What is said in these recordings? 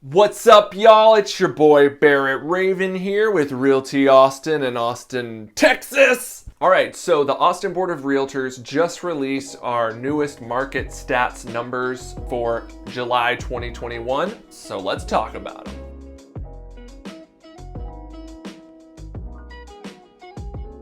What's up, y'all? It's your boy Barrett Raven here with Realty Austin in Austin, Texas. All right, so the Austin Board of Realtors just released our newest market stats numbers for July 2021. So let's talk about them.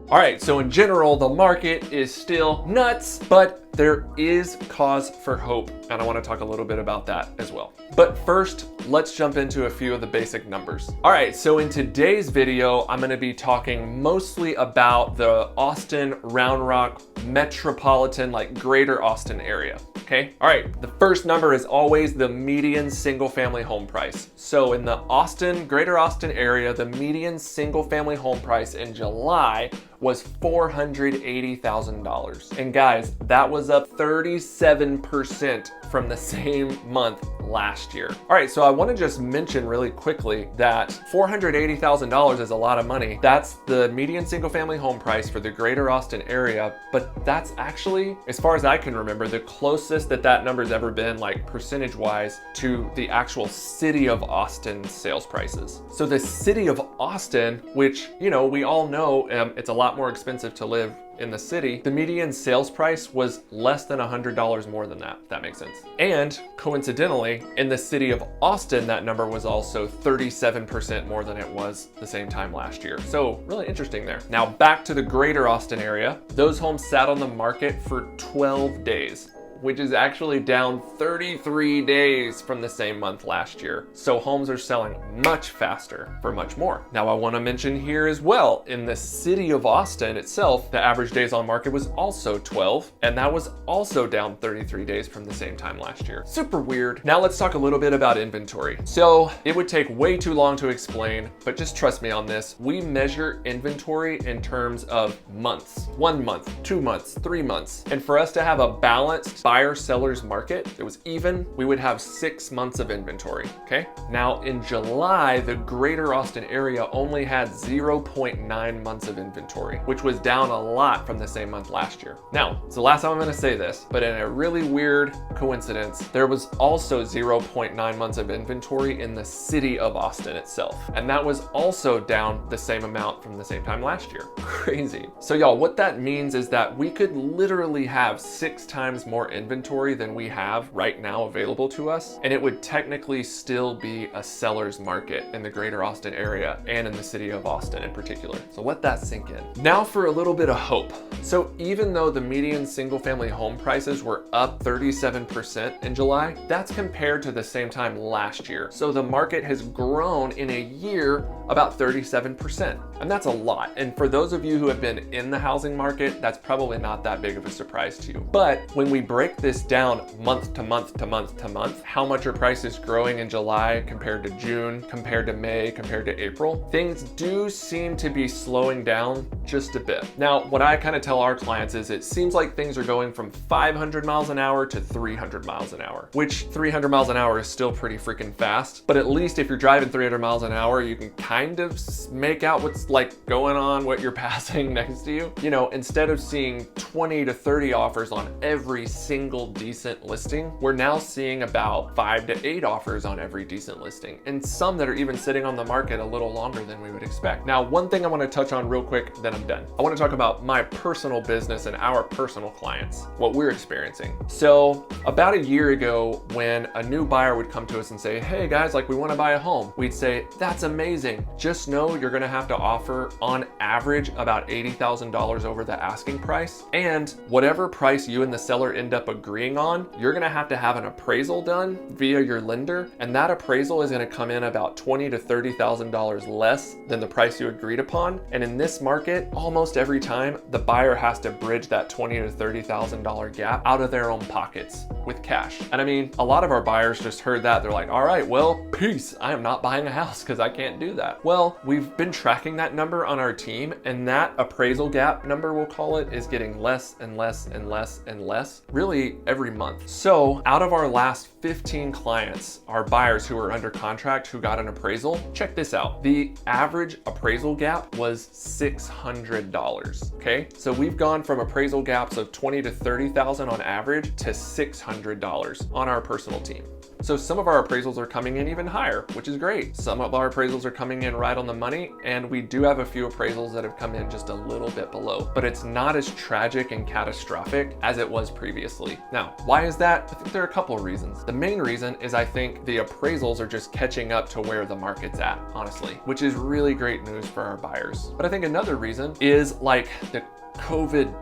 All right, so in general, the market is still nuts, but there is cause for hope, and I want to talk a little bit about that as well. But first, let's jump into a few of the basic numbers. All right, so in today's video, I'm going to be talking mostly about the Austin, Round Rock, metropolitan, like greater Austin area. Okay. All right. The first number is always the median single family home price. So in the Austin, greater Austin area, the median single family home price in July was $480,000. And guys, that was up 37% from the same month last year. All right, so I want to just mention really quickly that $480,000 is a lot of money. That's the median single family home price for the greater Austin area, but that's actually, as far as I can remember, the closest that number's ever been, like percentage wise, to the actual city of Austin sales prices. So the city of Austin, which, you know, we all know it's a lot more expensive to live in the city, the median sales price was less than $100 more than that, if that makes sense. And coincidentally, in the city of Austin, that number was also 37% more than it was the same time last year. So really interesting there. Now back to the greater Austin area, those homes sat on the market for 12 days. Which is actually down 33 days from the same month last year. So homes are selling much faster for much more. Now I want to mention here as well, in the city of Austin itself, the average days on market was also 12, and that was also down 33 days from the same time last year. Super weird. Now let's talk a little bit about inventory. So it would take way too long to explain, but just trust me on this. We measure inventory in terms of months. 1 month, 2 months, 3 months. And for us to have a balanced buyer-seller's market, it was even, we would have 6 months of inventory, okay? Now in July, the greater Austin area only had 0.9 months of inventory, which was down a lot from the same month last year. Now, it's the last time I'm gonna say this, but in a really weird coincidence, there was also 0.9 months of inventory in the city of Austin itself. And that was also down the same amount from the same time last year. Crazy. So y'all, what that means is that we could literally have 6 times more inventory than we have right now available to us, and it would technically still be a seller's market in the greater Austin area and in the city of Austin in particular. So let that sink in. Now for a little bit of hope. So even though the median single family home prices were up 37% in July, that's compared to the same time last year. So the market has grown in a year about 37%, and that's a lot. And for those of you who have been in the housing market, that's probably not that big of a surprise to you. But when we break this down month to month to month to month, how much are prices growing in July compared to June, compared to May, compared to April, things do seem to be slowing down just a bit. Now, what I kind of tell our clients is it seems like things are going from 500 miles an hour to 300 miles an hour, which 300 miles an hour is still pretty freaking fast. But at least if you're driving 300 miles an hour, you can kind of make out what's like going on, what you're passing next to you. You know, instead of seeing 20 to 30 offers on every single decent listing, we're now seeing about 5 to 8 offers on every decent listing, and some that are even sitting on the market a little longer than we would expect. Now, one thing I want to touch on real quick, then I'm done. I want to talk about my personal business and our personal clients, what we're experiencing. So about a year ago, when a new buyer would come to us and say, hey guys, like we want to buy a home, we'd say, that's amazing. Just know you're going to have to offer on average about $80,000 over the asking price, and whatever price you and the seller end up agreeing on, you're gonna have to have an appraisal done via your lender, and that appraisal is gonna come in about $20,000 to $30,000 less than the price you agreed upon. And in this market, almost every time, the buyer has to bridge that $20,000 to $30,000 gap out of their own pockets with cash. And I mean, a lot of our buyers just heard that. They're like, all right, well, peace. I am not buying a house because I can't do that. Well, we've been tracking that number on our team, and that appraisal gap number, we'll call it, is getting less and less and less and less, really every month. So out of our last 15 clients, our buyers who are under contract who got an appraisal, check this out. The average appraisal gap was $600, okay? So we've gone from appraisal gaps of $20,000 to $30,000 on average to $600 on our personal team. So some of our appraisals are coming in even higher, which is great. Some of our appraisals are coming in right on the money, and we do have a few appraisals that have come in just a little bit below, but it's not as tragic and catastrophic as it was previously. Now, why is that? I think there are a couple of reasons. The main reason is I think the appraisals are just catching up to where the market's at, honestly, which is really great news for our buyers. But I think another reason is like the COVID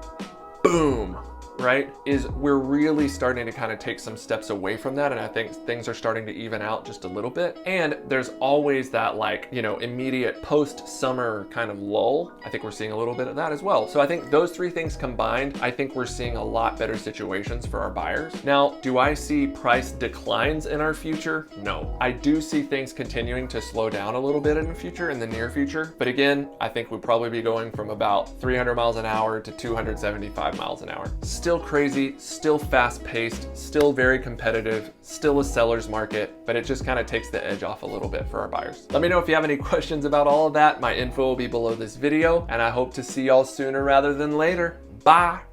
boom, right? Is we're really starting to kind of take some steps away from that. And I think things are starting to even out just a little bit. And there's always that like, you know, immediate post-summer kind of lull. I think we're seeing a little bit of that as well. So I think those three things combined, I think we're seeing a lot better situations for our buyers. Now, do I see price declines in our future? No. I do see things continuing to slow down a little bit in the future, in the near future. But again, I think we'll probably be going from about 300 miles an hour to 275 miles an hour. Still crazy, still fast paced, still very competitive, still a seller's market, but it just kind of takes the edge off a little bit for our buyers. Let me know if you have any questions about all of that. My info will be below this video, and I hope to see y'all sooner rather than later. Bye.